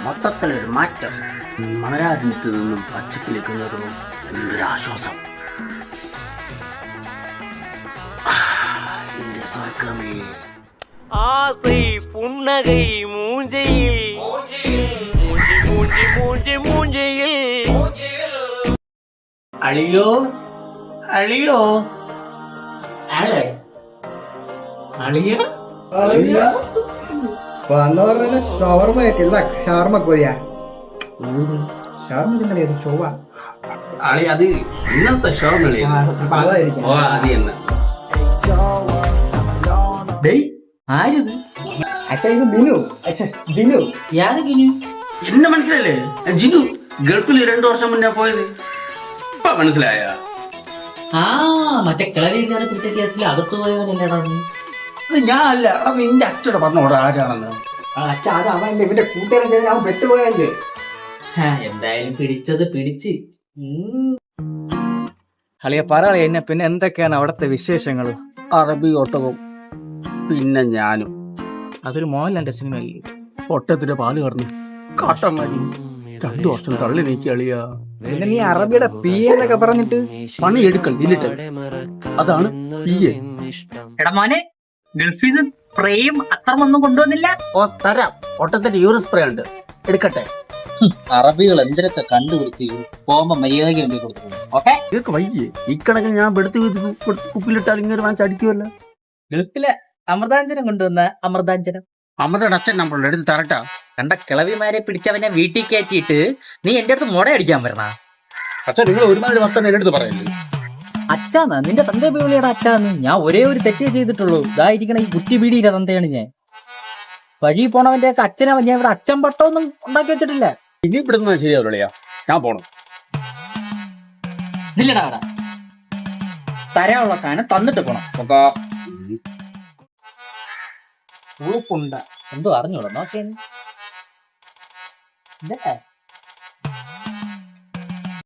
മൊത്തത്തിലൊരു മാറ്റം. മണരാരണ്യത്തിൽ നിന്നും പച്ചപ്പിലേക്ക് കയറുന്നു. എന്തൊരാശ്വാസം. എന്റെ സ്വർഗമേ. ஆசை புன்னகை மூஞ்சையில் மூஞ்சி மூஞ்சி மூஞ்சியில். അളിയോ അളിയോ അളിയ വന്ന പറഞ്ഞ ഷവർമ ആയിട്ടില്ല ഷവർമ കോഴിയാ ഷവർമ തിന്നലേ ഒരു ചൊവ്വ അളി അത് ഇന്നത്തെ ഷോ അതായിരിക്കും. ഓ അത് തന്നെ. ആരിത്? അച്ഛാ ഇത് ബിനു ജിനു. യാത് ഗിനു? എന്നെ മനസ്സിലല്ലേ? ജിനു ഗൾഫിൽ 2 വർഷം മുന്നേ പോയത്. ഇപ്പൊ മനസ്സിലായ? ആ മറ്റേ കിളവിക്കാരെ പിടിച്ച കേസിൽ അകത്തു പോയവനല്ലേടാ നീ? അത് ഞാൻ അല്ല. എടാ നിന്റെ അച്ഛടെ പറഞ്ഞോടാ ആരാണെന്ന്. അച്ഛാ അത് അവൻ ഇവന്റെ കൂട്ടുകാരൻ അവൻ പെട്ടുപോയല്ലേ. എന്തായാലും പിടിച്ചത് പിടിച്ച്. അളിയ പറയാളെ എന്നെ പിന്നെ എന്തൊക്കെയാണ് അവിടത്തെ വിശേഷങ്ങൾ? അറബി ഒട്ടകം പിന്നെ ഞാനും. അതൊരു മോഹൻലാലിന്റെ സിനിമയല്ലേ? ഒട്ടത്തിന്റെ പാല് കറന്നു കാട്ടം മതി. 2 വർഷം തള്ളി നീക്കി അളിയാ. പിന്നെ നീ അറബിയുടെ പി എന്നൊക്കെ പറഞ്ഞിട്ട് പണിയെടുക്കൽ ഇല്ലിട്ട് അതാണ് PA. എടാ മോനെ, ഗൾഫിൽ നിന്ന് പ്രേം അത്രമൊന്നും കൊണ്ടുവന്നില്ല. ഓ തരാം. ഒട്ടത്തിന്റെ യൂറിൻ സ്പ്രേ ഉണ്ട്, എടുക്കട്ടെ. അറബികൾ എന്തിനൊക്കെ കണ്ടുപിടിച്ച് പോകുമ്പോ മര്യാദയ്ക്ക് വേണ്ടി കൊടുത്തു. ഓക്കെ, ഇതൊക്കെ വയ്യേ. ഇക്കണക്കിന് ഞാൻ വെടുത്ത് കുപ്പിലിട്ടാൽ ഇങ്ങനെ വാങ്ങിച്ച് അടിക്കുമല്ലോ. ഗൾഫിലെ അമൃതാഞ്ജനം കൊണ്ടുവന്ന അമൃതാഞ്ജനം അമ്മയുടെ അച്ഛൻ നമ്പറുണ്ട്, എടുത്ത് തരട്ടാ. കണ്ട കിളവിമാരെ പിടിച്ചവനെ വീട്ടിൽ കയറ്റിയിട്ട് നീ എന്റെ അടുത്ത് മുട അടിക്കാൻ വരണ? അച്ഛൻ നിങ്ങൾ ഒരുമാതിരി വർത്തമാനം എടുത്ത് പറയല്ലേ. അച്ഛാന്ന് നിന്റെ തന്തേ വിളിയുടെ അച്ഛാന്ന്. ഞാൻ ഒരേ ഒരു തെറ്റേ ചെയ്തിട്ടുള്ളൂ. ഇതായിരിക്കണ ഈ കുറ്റി പീടിയിലെ തന്തയാണ് ഞാൻ. വഴി പോണവന്റെ ഒക്കെ അച്ഛനാ. ഞാൻ ഇവിടെ അച്ഛൻ പട്ടമൊന്നും ഉണ്ടാക്കി വെച്ചിട്ടില്ല. ഇനി ഇവിടുന്ന് ശരിയാവില്ലയാ, ഞാൻ പോണം. ഇല്ലടാ, അവിടെ തരാനുള്ള സാധനം തന്നിട്ട് പോണം. ഉളുപ്പുണ്ട എന്തോ അറിഞ്ഞോളൂ. നോക്കേ